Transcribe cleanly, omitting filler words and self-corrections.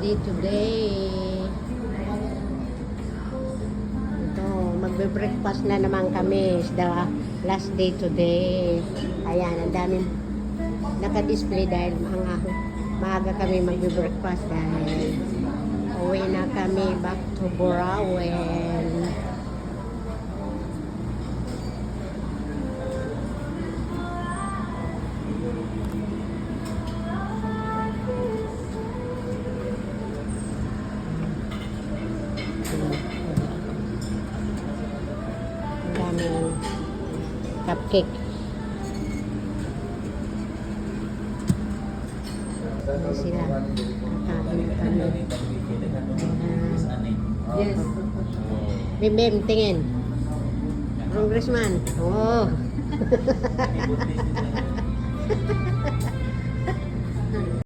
day today. Ito, magbe-breakfast na naman kami. It's the last day today. Ayan, ang daming naka-display dahil maaga kami magbe-breakfast dahil uwi na kami back to Burawen. Ang daming cupcake. Ayan sila. Kakain na kami. Yes. Bim, tingin. Congressman. Oh.